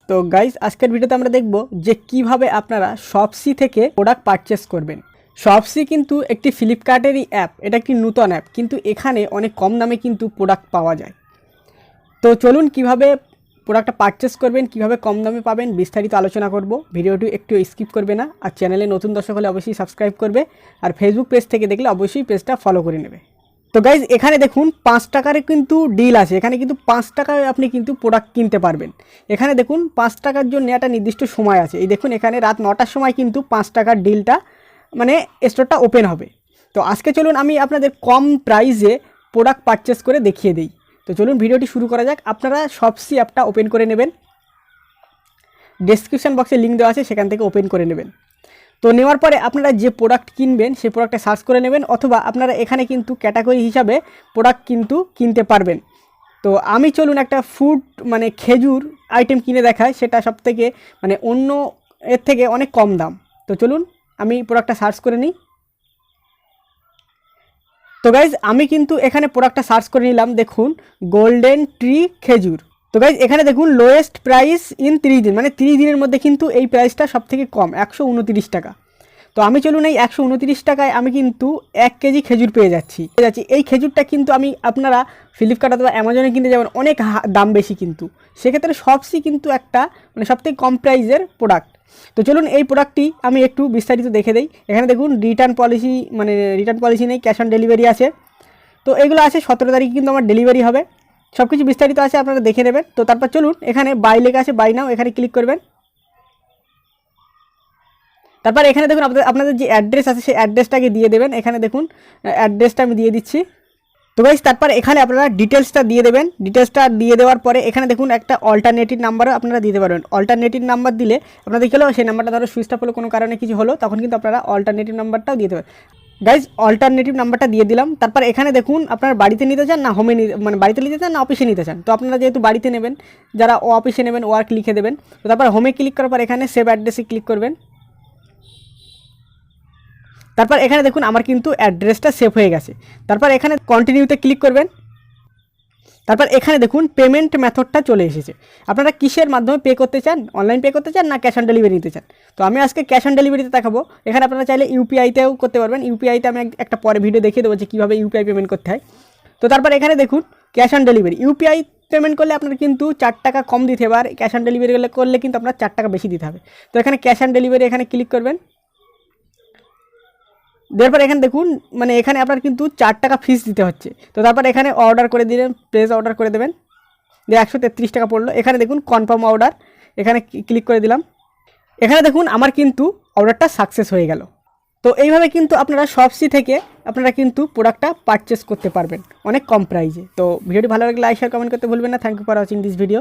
তো গাইস আজকের ভিডিওতে আমরা দেখব যে কিভাবে আপনারা শপসি থেকে প্রোডাক্ট পারচেস করবেন। শপসি কিন্তু একটি ফ্লিপকার্টেরই অ্যাপ, এটা একটি নতুন অ্যাপ, কিন্তু এখানে অনেক কম দামে কিন্তু প্রোডাক্ট পাওয়া যায়। তো চলুন কিভাবে প্রোডাক্টটা পারচেস করবেন, কিভাবে কম দামে পাবেন বিস্তারিত আলোচনা করব। ভিডিওটি একটু স্কিপ করবে না, আর চ্যানেলে নতুন দর্শক হলে অবশ্যই সাবস্ক্রাইব করবে, আর ফেসবুক পেজ থেকে দেখলে অবশ্যই পেজটা ফলো করে নেবে। তো গাইজ এখানে দেখুন 5 টাকার কিন্তু ডিল আছে, এখানে কিন্তু 5 টাকায় আপনি কিন্তু প্রোডাক্ট কিনতে পারবেন। এখানে দেখুন 5 টাকার জন্য একটা নির্দিষ্ট সময় আছে, এই দেখুন এখানে রাত 9টার সময় কিন্তু 5 টাকার ডিলটা মানে স্টোরটা ওপেন হবে। তো আজকে চলুন আমি আপনাদের কম প্রাইসে প্রোডাক্ট পারচেস করে দেখিয়ে দিই। তো চলুন ভিডিওটি শুরু করা যাক। আপনারা শপসি অ্যাপটা ওপেন করে নেবেন, ডেসক্রিপশন বক্সে লিঙ্ক দেওয়া আছে, সেখান থেকে ওপেন করে নেবেন। তো নেওয়ার পরে আপনারা যে প্রোডাক্ট কিনবেন সেই প্রোডাক্টটা সার্চ করে নেবেন, অথবা আপনারা এখানে কিন্তু ক্যাটাগরি হিসাবে প্রোডাক্ট কিন্তু কিনতে পারবেন। তো আমি চলুন একটা ফুড মানে খেজুর আইটেম কিনে দেখাই, সেটা সবথেকে মানে অন্য এর থেকে অনেক কম দাম। তো চলুন আমি প্রোডাক্টটা সার্চ করে নিই। তো গাইজ আমি কিন্তু এখানে প্রোডাক্টটা সার্চ করে নিলাম, দেখুন গোল্ডেন ট্রি খেজুর। তো গাইজ এখানে দেখুন লোয়েস্ট প্রাইস ইন 30 দিন, মানে 30 দিনের মধ্যে কিন্তু এই প্রাইসটা সবথেকে কম 129 টাকা। তো আমি চলুন এই 129 টাকায় আমি কিন্তু 1 কেজি খেজুর পেয়ে যাচ্ছি। এই খেজুরটা কিন্তু আমি আপনারা ফ্লিপকার্ট অথবা অ্যামাজনে কিনতে যাবেন অনেক দাম বেশি, কিন্তু সেক্ষেত্রে শপসি কিন্তু একটা মানে সবথেকে কম প্রাইসের প্রোডাক্ট। তো চলুন এই প্রোডাক্টটি আমি একটু বিস্তারিত দেখে দেই। এখানে দেখুন রিটার্ন পলিসি নেই, ক্যাশ অন ডেলিভারি আছে। তো এগুলো আছে 17 তারিখে কিন্তু আমার ডেলিভারি হবে, সব কিছু বিস্তারিত আছে, আপনারা দেখে নেবেন। তো তারপর চলুন এখানে বাই লেখা আছে, বাই নাও, এখানে ক্লিক করবেন। তারপর এখানে দেখুন আপনাদের যে অ্যাড্রেস আছে সেই অ্যাড্রেসটাকে দিয়ে দেবেন। এখানে দেখুন অ্যাড্রেসটা আমি দিয়ে দিচ্ছি। তো গাইস তারপর এখানে আপনারা ডিটেলসটা দিয়ে দেবেন। ডিটেলসটা দিয়ে দেওয়ার পরে এখানে দেখুন একটা অল্টারনেটিভ নাম্বারও আপনারা দিতে পারবেন। অল্টারনেটিভ নাম্বার দিলে আপনাদের কী হলো, সেই নাম্বারটা ধরো সুইচ অফ হলো, কোনো কারণে কিছু হলো, তখন কিন্তু আপনারা অল্টারনেটিভ নাম্বারটাও দিয়ে দেবেন। গাইজ অল্টারনেটিভ নাম্বারটা দিয়ে দিলাম। তারপর এখানে দেখুন আপনারা বাড়িতে নিতে চান না হোমে মানে বাড়িতে নিতে চান না অফিসে নিতে চান। তো আপনারা যেহেতু বাড়িতে নেবেন, যারা অফিসে নেবেন ওয়ার্ক লিখে দেবেন। তো তারপর হোমে ক্লিক করার পর এখানে সেভ অ্যাড্রেসে ক্লিক করবেন। তারপর এখানে দেখুন আমার কিন্তু অ্যাড্রেসটা সেভ হয়ে গেছে। তারপর এখানে কন্টিনিউতে ক্লিক করবেন। তারপর এখানে দেখুন পেমেন্ট মেথডটা চলে এসেছে। আপনারা কিসের মাধ্যমে পে করতে চান, অনলাইন পে করতে চান না ক্যাশ অন ডেলিভারি নিতে চান। তো আমি আজকে ক্যাশ অন ডেলিভারিতে দেখাবো। এখানে আপনারা চাইলে ইউপিআইতেও করতে পারবেন। ইউপিআইতে আমি একটা পরে ভিডিও দেখিয়ে দেবো যে কীভাবে ইউপিআই পেমেন্ট করতে হয়। তো তারপর এখানে দেখুন cash on delivery, UPI payment করলে আপনার কিন্তু 4 টাকা কম দিতে হবে, আর ক্যাশ অন ডেলিভারি করলে কিন্তু আপনার 4 টাকা বেশি দিতে হবে। তো এখানে ক্যাশ অন ডেলিভারি এখানে ক্লিক করবেন। দেওয়ার পর এখানে দেখুন মানে এখানে আপনার কিন্তু 4 টাকা ফিস দিতে হচ্ছে। তো তারপর এখানে অর্ডার করে দিলেন, প্লেস অর্ডার করে দেবেন, দিয়ে 133 টাকা পড়লো। এখানে দেখুন কনফার্ম অর্ডার, এখানে ক্লিক করে দিলাম। এখানে দেখুন আমার কিন্তু অর্ডারটা সাকসেস হয়ে গেল। তো এইভাবে কিন্তু আপনারা শপসি থেকে আপনারা কিন্তু প্রোডাক্টটা পারচেস করতে পারবেন অনেক কম প্রাইসে। তো ভিডিওটি ভালো লাগলে লাইক শেয়ার কমেন্ট করতে ভুলবেন না। Thank you for watching this video.